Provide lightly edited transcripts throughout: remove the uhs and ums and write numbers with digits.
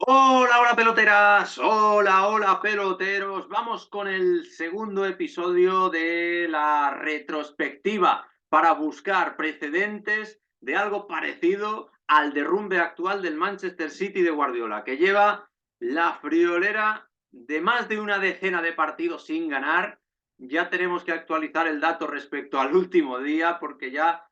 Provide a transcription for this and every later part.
Hola, hola peloteras, hola, hola peloteros. Vamos con el segundo episodio de la retrospectiva para buscar precedentes de algo parecido al derrumbe actual del Manchester City de Guardiola, que lleva la friolera de más de una decena de partidos sin ganar. Ya tenemos que actualizar el dato respecto al último día porque ya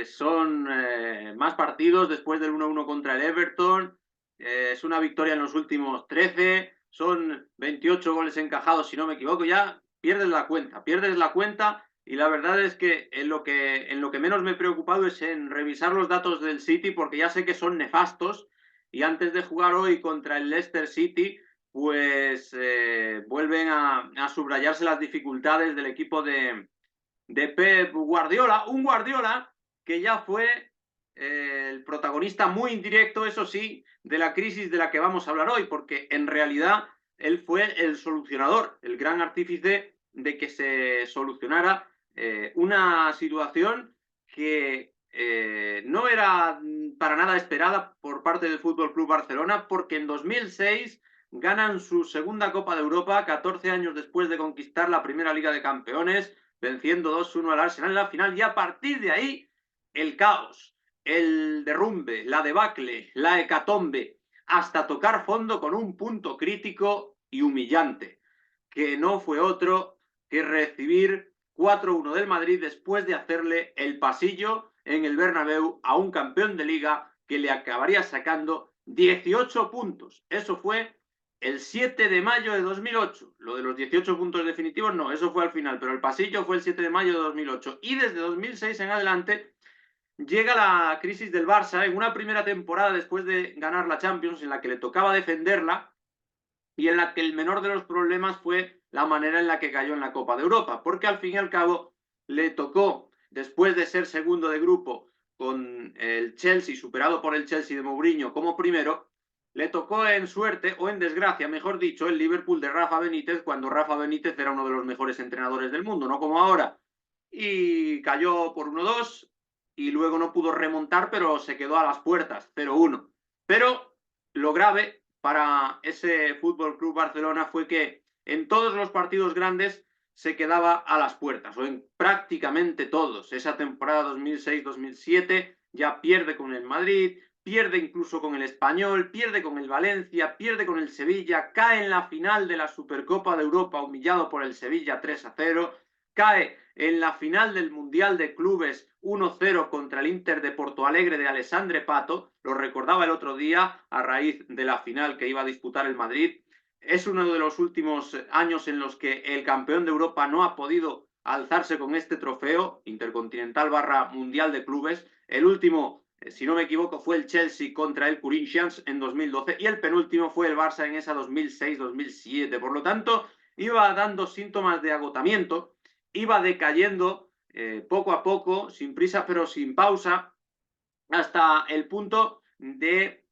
son más partidos después del 1-1 contra el Everton. Es una victoria en los últimos 13, son 28 goles encajados, si no me equivoco, ya pierdes la cuenta y la verdad es que en lo que menos me he preocupado es en revisar los datos del City porque ya sé que son nefastos y antes de jugar hoy contra el Leicester City, pues vuelven a subrayarse las dificultades del equipo de Pep Guardiola, un Guardiola que ya fue el protagonista muy indirecto, eso sí, de la crisis de la que vamos a hablar hoy, porque en realidad él fue el solucionador, el gran artífice de que se solucionara una situación que no era para nada esperada por parte del Fútbol Club Barcelona, porque en 2006 ganan su segunda Copa de Europa, 14 años después de conquistar la primera Liga de Campeones, venciendo 2-1 al Arsenal en la final, y a partir de ahí el caos, el derrumbe, la debacle, la hecatombe, hasta tocar fondo con un punto crítico y humillante, que no fue otro que recibir 4-1 del Madrid después de hacerle el pasillo en el Bernabéu a un campeón de liga que le acabaría sacando 18 puntos. Eso fue el 7 de mayo de 2008. Lo de los 18 puntos definitivos no, eso fue al final, pero el pasillo fue el 7 de mayo de 2008. Y desde 2006 en adelante llega la crisis del Barça en una primera temporada después de ganar la Champions en la que le tocaba defenderla y en la que el menor de los problemas fue la manera en la que cayó en la Copa de Europa, porque al fin y al cabo le tocó, después de ser segundo de grupo con el Chelsea, superado por el Chelsea de Mourinho como primero, le tocó en suerte o en desgracia, mejor dicho, el Liverpool de Rafa Benítez, cuando Rafa Benítez era uno de los mejores entrenadores del mundo, no como ahora. Y cayó por 1-2 y luego no pudo remontar, pero se quedó a las puertas, 0-1. Pero lo grave para ese Fútbol Club Barcelona fue que en todos los partidos grandes se quedaba a las puertas, o en prácticamente todos. Esa temporada 2006-2007 ya pierde con el Madrid, pierde incluso con el Español, pierde con el Valencia, pierde con el Sevilla, cae en la final de la Supercopa de Europa humillado por el Sevilla 3-0, cae en la final del Mundial de Clubes 1-0 contra el Inter de Porto Alegre de Alessandre Pato, lo recordaba el otro día a raíz de la final que iba a disputar el Madrid. Es uno de los últimos años en los que el campeón de Europa no ha podido alzarse con este trofeo intercontinental barra mundial de clubes. El último, si no me equivoco, fue el Chelsea contra el Corinthians en 2012 y el penúltimo fue el Barça en esa 2006-2007. Por lo tanto, iba dando síntomas de agotamiento, iba decayendo poco a poco, sin prisa pero sin pausa, hasta el punto de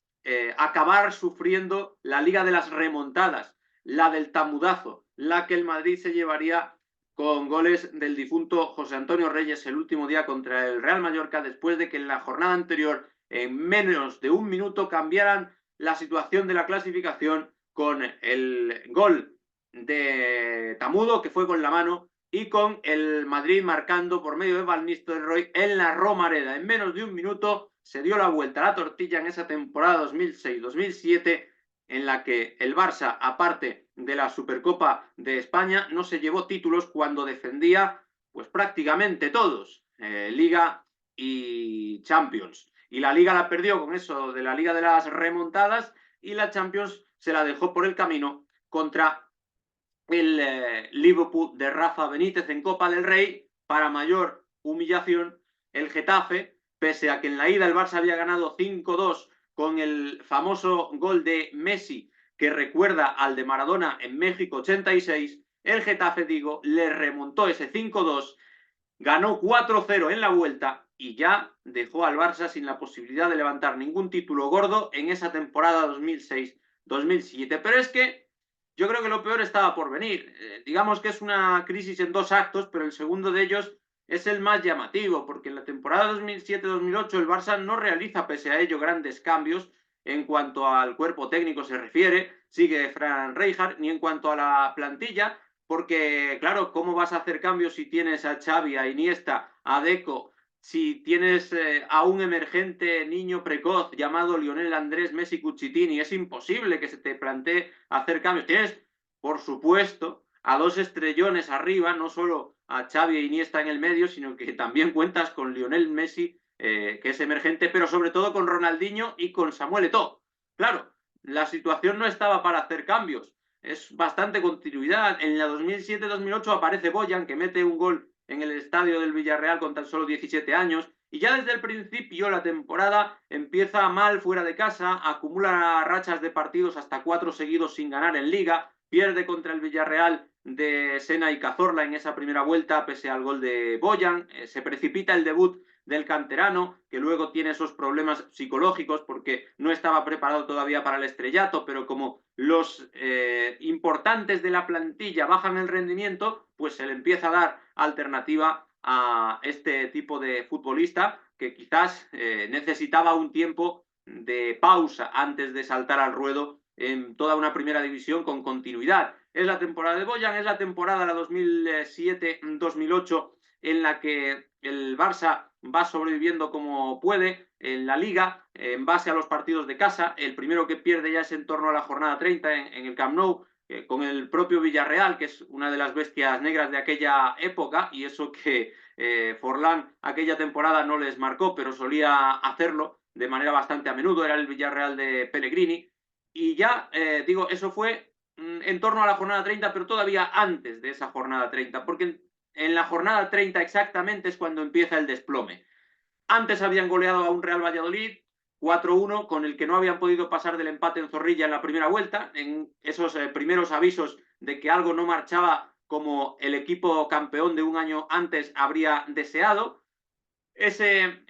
acabar sufriendo la Liga de las Remontadas, la del tamudazo, la que el Madrid se llevaría con goles del difunto José Antonio Reyes el último día contra el Real Mallorca, después de que en la jornada anterior, en menos de un minuto, cambiaran la situación de la clasificación con el gol de Tamudo, que fue con la mano, y con el Madrid marcando por medio de Van Nistelrooy en la Romareda. En menos de un minuto se dio la vuelta a la tortilla en esa temporada 2006-2007 en la que el Barça, aparte de la Supercopa de España, no se llevó títulos cuando defendía pues prácticamente todos, Liga y Champions. Y la Liga la perdió con eso de la Liga de las Remontadas y la Champions se la dejó por el camino contra el Liverpool de Rafa Benítez en Copa del Rey. Para mayor humillación, el Getafe, pese a que en la ida el Barça había ganado 5-2 con el famoso gol de Messi que recuerda al de Maradona en México 86, el Getafe, digo, le remontó ese 5-2, ganó 4-0 en la vuelta y ya dejó al Barça sin la posibilidad de levantar ningún título gordo en esa temporada 2006-2007. Pero es que yo creo que lo peor estaba por venir. Digamos que es una crisis en dos actos, pero el segundo de ellos es el más llamativo, porque en la temporada 2007-2008 el Barça no realiza, pese a ello, grandes cambios. en cuanto al cuerpo técnico se refiere, sigue Fran Rijkaard, ni en cuanto a la plantilla, porque claro, ¿cómo vas a hacer cambios si tienes a Xavi, a Iniesta, a Deco, si tienes a un emergente niño precoz llamado Lionel Andrés Messi Cuchitini? Es imposible que se te plantee hacer cambios. Tienes, por supuesto, a dos estrellones arriba, no solo a Xavi e Iniesta en el medio, sino que también cuentas con Lionel Messi, que es emergente, pero sobre todo con Ronaldinho y con Samuel Eto'o. Claro, la situación no estaba para hacer cambios, es bastante continuidad. En la 2007-2008 aparece Boyan, que mete un gol en el estadio del Villarreal con tan solo 17 años, y ya desde el principio la temporada empieza mal fuera de casa, acumula rachas de partidos hasta 4 seguidos sin ganar en Liga, pierde contra el Villarreal de Sena y Cazorla en esa primera vuelta pese al gol de Boyan, se precipita el debut del canterano, que luego tiene esos problemas psicológicos porque no estaba preparado todavía para el estrellato, pero como los importantes de la plantilla bajan el rendimiento, pues se le empieza a dar alternativa a este tipo de futbolista que quizás necesitaba un tiempo de pausa antes de saltar al ruedo en toda una primera división con continuidad. Es la temporada de Boyan, es la temporada la 2007-2008 en la que el Barça va sobreviviendo como puede en la Liga, en base a los partidos de casa. El primero que pierde ya es en torno a la jornada 30 en el Camp Nou, con el propio Villarreal, que es una de las bestias negras de aquella época, y eso que Forlán aquella temporada no les marcó, pero solía hacerlo de manera bastante a menudo, era el Villarreal de Pellegrini. Y ya, digo, eso fue en torno a la jornada 30, pero todavía antes de esa jornada 30, porque en la jornada 30 exactamente es cuando empieza el desplome. Antes habían goleado a un Real Valladolid 4-1, con el que no habían podido pasar del empate en Zorrilla en la primera vuelta, en esos primeros avisos de que algo no marchaba como el equipo campeón de un año antes habría deseado. Ese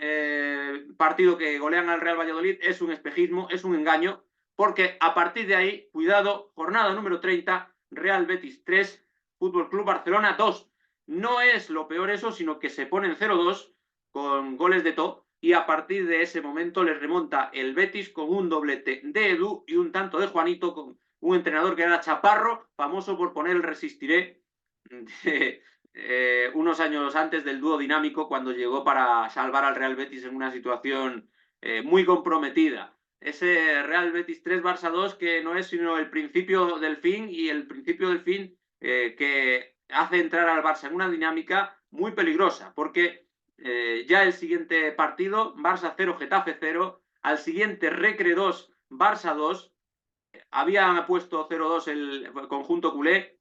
partido que golean al Real Valladolid es un espejismo, es un engaño, porque a partir de ahí, cuidado, jornada número 30, Real Betis 3, Fútbol Club Barcelona 2. No es lo peor eso, sino que se ponen 0-2 con goles de Eto'o, y a partir de ese momento les remonta el Betis con un doblete de Edu y un tanto de Juanito, con un entrenador que era Chaparro, famoso por poner el resistiré de, unos años antes del dúo dinámico, cuando llegó para salvar al Real Betis en una situación muy comprometida. Ese Real Betis 3, Barça 2, que no es sino el principio del fin, y el principio del fin que hace entrar al Barça en una dinámica muy peligrosa, porque ya el siguiente partido, Barça 0, Getafe 0, al siguiente Recre 2, Barça 2, habían puesto 0-2 el conjunto culé,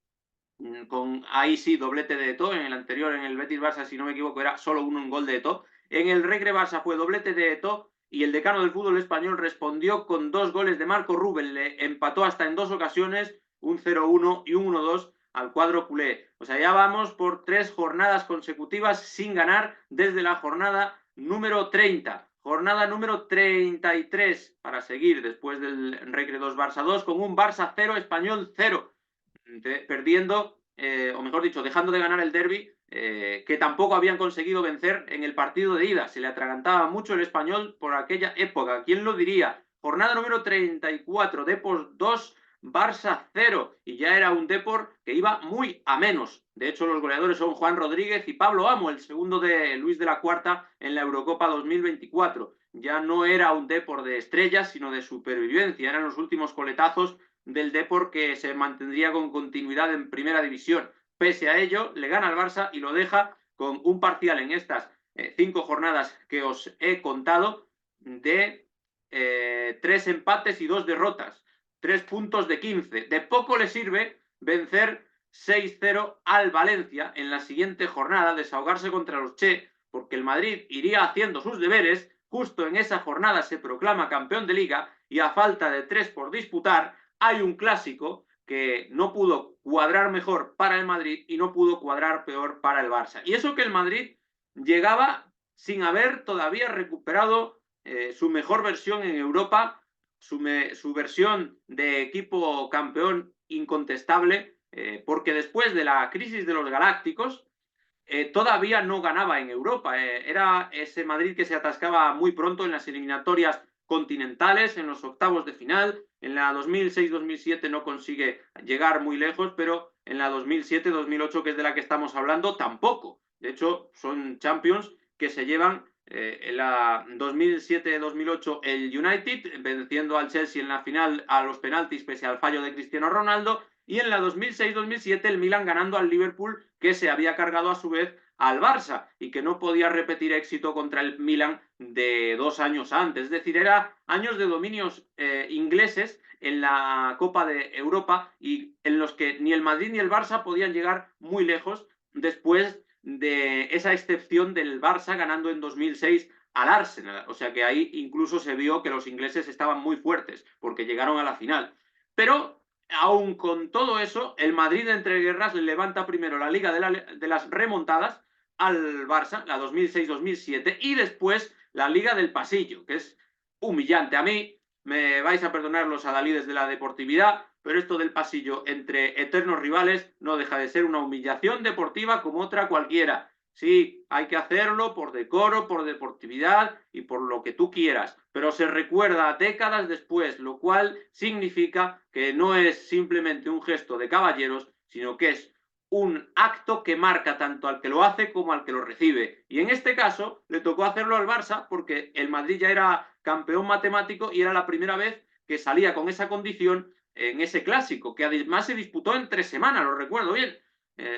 con ahí sí doblete de Eto'o. En el anterior, en el Betis Barça, si no me equivoco, era solo un gol de Eto'o. En el Recre Barça fue doblete de Eto'o, y el decano del fútbol español respondió con 2 goles de Marco Rubén. Le empató hasta en 2 ocasiones, un 0-1 y un 1-2 al cuadro culé. O sea, ya vamos por 3 jornadas consecutivas sin ganar desde la jornada número 30. Jornada número 33 para seguir después del Recre 2 Barça 2, con un Barça 0, Español 0, perdiendo, o mejor dicho, dejando de ganar el derbi, que tampoco habían conseguido vencer en el partido de ida. Se le atragantaba mucho el Español por aquella época. ¿Quién lo diría? Jornada número 34, Depor 2, Barça 0, y ya era un Depor que iba muy a menos. De hecho, los goleadores son Juan Rodríguez y Pablo Amo, el segundo de Luis de la Cuarta en la Eurocopa 2024. Ya no era un Depor de estrellas, sino de supervivencia. Eran los últimos coletazos del Depor, que se mantendría con continuidad en primera división. Pese a ello, le gana al Barça y lo deja con un parcial en estas 5 jornadas que os he contado de 3 empates y 2 derrotas, 3 puntos de 15. De poco le sirve vencer 6-0 al Valencia en la siguiente jornada, desahogarse contra los Che, porque el Madrid iría haciendo sus deberes. Justo en esa jornada se proclama campeón de Liga, y a falta de 3 por disputar, hay un clásico que no pudo cuadrar mejor para el Madrid y no pudo cuadrar peor para el Barça. Y eso que el Madrid llegaba sin haber todavía recuperado su mejor versión en Europa, su versión de equipo campeón incontestable, porque después de la crisis de los Galácticos, todavía no ganaba en Europa. Era ese Madrid que se atascaba muy pronto en las eliminatorias continentales en los octavos de final. En la 2006-2007 no consigue llegar muy lejos, pero en la 2007-2008, que es de la que estamos hablando, tampoco. De hecho, son Champions que se llevan en la 2007-2008 el United, venciendo al Chelsea en la final a los penaltis pese al fallo de Cristiano Ronaldo, y en la 2006-2007 el Milan ganando al Liverpool, que se había cargado a su vez al Barça y que no podía repetir éxito contra el Milan de 2 años antes. Es decir, era años de dominios ingleses en la Copa de Europa y en los que ni el Madrid ni el Barça podían llegar muy lejos después de esa excepción del Barça ganando en 2006 al Arsenal. O sea que ahí incluso se vio que los ingleses estaban muy fuertes porque llegaron a la final. Pero aún con todo eso, el Madrid entre guerras le levanta primero la Liga de las Remontadas al Barça, la 2006-2007, y después la Liga del Pasillo, que es humillante. A mí me vais a perdonar los adalides de la deportividad, pero esto del pasillo entre eternos rivales no deja de ser una humillación deportiva como otra cualquiera. Sí, hay que hacerlo por decoro, por deportividad y por lo que tú quieras, pero se recuerda décadas después, lo cual significa que no es simplemente un gesto de caballeros, sino que es un acto que marca tanto al que lo hace como al que lo recibe. Y en este caso le tocó hacerlo al Barça porque el Madrid ya era campeón matemático y era la primera vez que salía con esa condición en ese clásico, que además se disputó en 3 semanas, lo recuerdo bien.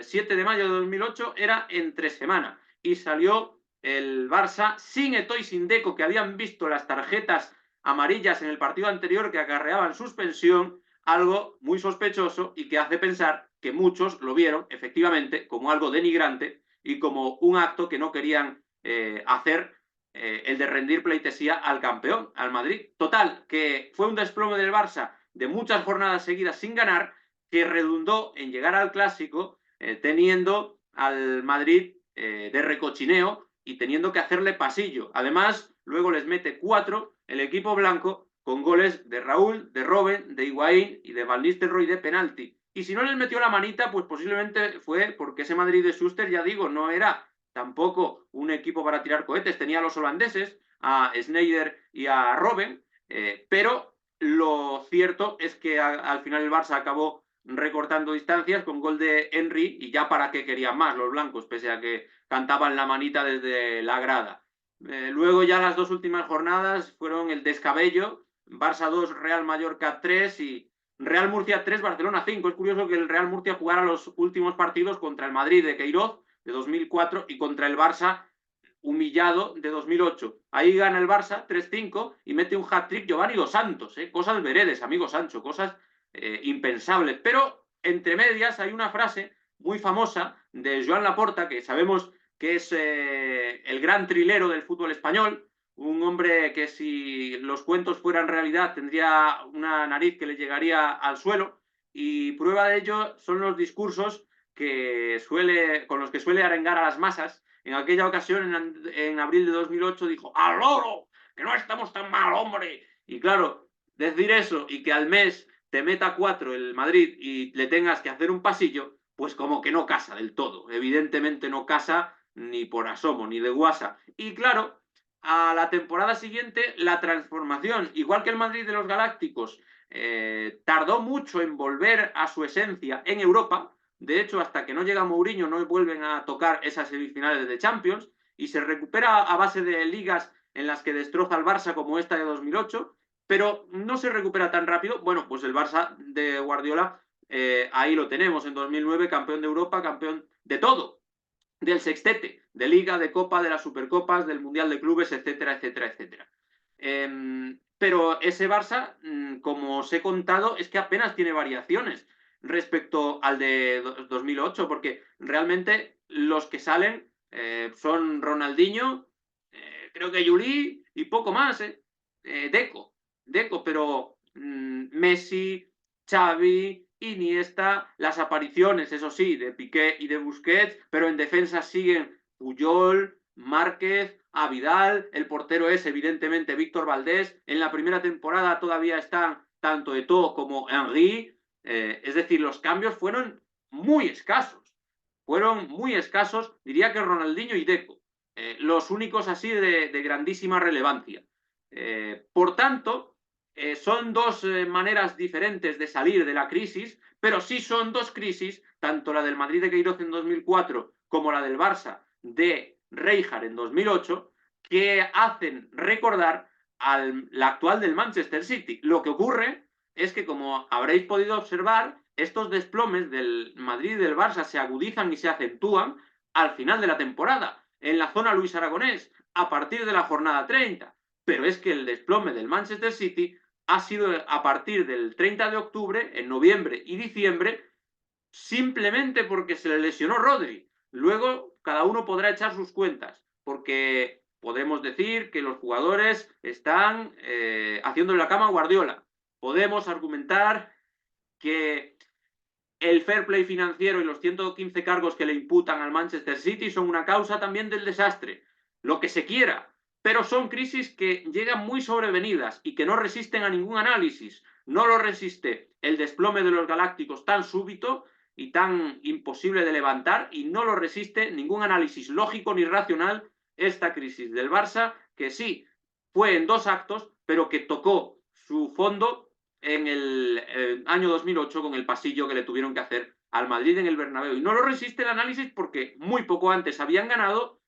7 de mayo de 2008 era en 3 semanas y salió el Barça sin Eto'o y sin Deco, que habían visto las tarjetas amarillas en el partido anterior que acarreaban suspensión, algo muy sospechoso y que hace pensar que muchos lo vieron efectivamente como algo denigrante y como un acto que no querían hacer, el de rendir pleitesía al campeón, al Madrid. Total, que fue un desplome del Barça de muchas jornadas seguidas sin ganar, que redundó en llegar al clásico teniendo al Madrid de recochineo y teniendo que hacerle pasillo. Además, luego les mete 4 el equipo blanco con goles de Raúl, de Robben, de Higuaín y de Van Nistelrooy de penalti. Y si no les metió la manita, pues posiblemente fue porque ese Madrid de Schuster, ya digo, no era tampoco un equipo para tirar cohetes. Tenía a los holandeses, a Sneijder y a Robben, pero lo cierto es que al final el Barça acabó recortando distancias con gol de Henry y ya para qué querían más los blancos, pese a que cantaban la manita desde la grada. Luego ya las 2 últimas jornadas fueron el descabello, Barça 2, Real Mallorca 3 y Real Murcia 3, Barcelona 5. Es curioso que el Real Murcia jugara los últimos partidos contra el Madrid de Queiroz de 2004 y contra el Barça humillado de 2008. Ahí gana el Barça 3-5 y mete un hat-trick Giovanni Dos Santos. Cosas veredes, amigo Sancho, cosas impensables. Pero entre medias hay una frase muy famosa de Joan Laporta, que sabemos que es el gran trilero del fútbol español, un hombre que si los cuentos fueran realidad tendría una nariz que le llegaría al suelo, y prueba de ello son los discursos con los que suele arengar a las masas. En aquella ocasión, en abril de 2008, dijo: ¡al loro! ¡Que no estamos tan mal, hombre! Y claro, decir eso y que al mes te meta 4 el Madrid y le tengas que hacer un pasillo, pues como que no casa del todo. Evidentemente no casa ni por asomo, ni de guasa. Y claro, a la temporada siguiente, la transformación, igual que el Madrid de los Galácticos, tardó mucho en volver a su esencia en Europa. De hecho, hasta que no llega Mourinho no vuelven a tocar esas semifinales de Champions y se recupera a base de ligas en las que destroza al Barça como esta de 2008, pero no se recupera tan rápido. Bueno, pues el Barça de Guardiola, ahí lo tenemos, en 2009 campeón de Europa, campeón de todo, del sextete, de Liga, de Copa, de las Supercopas, del Mundial de Clubes, etcétera, etcétera, etcétera. Pero ese Barça, como os he contado, es que apenas tiene variaciones respecto al de 2008, porque realmente los que salen son Ronaldinho, creo que Juli y poco más, Deco, pero Messi, Xavi, Iniesta, las apariciones, eso sí, de Piqué y de Busquets, pero en defensa siguen Puyol, Márquez, a Vidal, el portero es evidentemente Víctor Valdés, en la primera temporada todavía están tanto Eto'o como Henry, es decir, los cambios fueron muy escasos, diría que Ronaldinho y Deco, los únicos así de grandísima relevancia. Por tanto, son dos maneras diferentes de salir de la crisis, pero sí son dos crisis, tanto la del Madrid de Queiroz en 2004 como la del Barça de Rijkaard en 2008, que hacen recordar la actual del Manchester City. Lo que ocurre es que, como habréis podido observar, estos desplomes del Madrid y del Barça se agudizan y se acentúan al final de la temporada, en la zona Luis Aragonés, a partir de la jornada 30. Pero es que el desplome del Manchester City ha sido a partir del 30 de octubre, en noviembre y diciembre, simplemente porque se le lesionó Rodri. Luego, cada uno podrá echar sus cuentas, porque podemos decir que los jugadores están haciendo la cama a Guardiola. Podemos argumentar que el fair play financiero y los 115 cargos que le imputan al Manchester City son una causa también del desastre. Lo que se quiera, pero son crisis que llegan muy sobrevenidas y que no resisten a ningún análisis. No lo resiste el desplome de los Galácticos tan súbito y tan imposible de levantar, y no lo resiste ningún análisis lógico ni racional esta crisis del Barça, que sí fue en dos actos, pero que tocó su fondo en el año 2008 con el pasillo que le tuvieron que hacer al Madrid en el Bernabéu. Y no lo resiste el análisis porque muy poco antes habían ganado.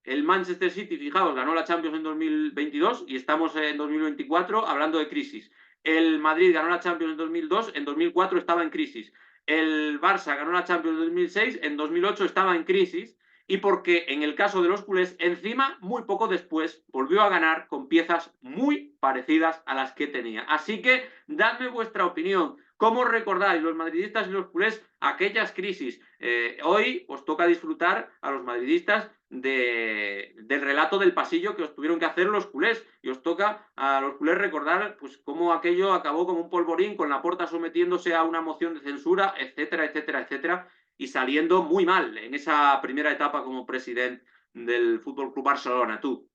El Manchester City, fijaos, ganó la Champions en 2022 y estamos en 2024 hablando de crisis. El Madrid ganó la Champions en 2002, en 2004 estaba en crisis. El Barça ganó la Champions en 2006, en 2008 estaba en crisis. Y porque en el caso de los culés, encima, muy poco después, volvió a ganar con piezas muy parecidas a las que tenía. Así que dadme vuestra opinión. ¿Cómo recordáis los madridistas y los culés aquellas crisis? Hoy os toca disfrutar a los madridistas del relato del pasillo que os tuvieron que hacer los culés, y os toca a los culés recordar pues cómo aquello acabó como un polvorín, con Laporta sometiéndose a una moción de censura, etcétera, etcétera, etcétera, y saliendo muy mal en esa primera etapa como presidente del Fútbol Club Barcelona. Tú,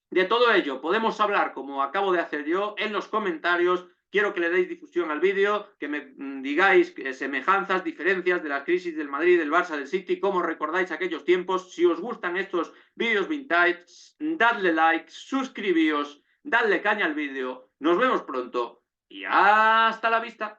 de todo ello podemos hablar, como acabo de hacer yo, en los comentarios. Quiero que le deis difusión al vídeo, que me digáis semejanzas, diferencias de las crisis del Madrid, del Barça, del City, cómo recordáis aquellos tiempos. Si os gustan estos vídeos vintage, dadle like, suscribíos, dadle caña al vídeo. Nos vemos pronto y hasta la vista.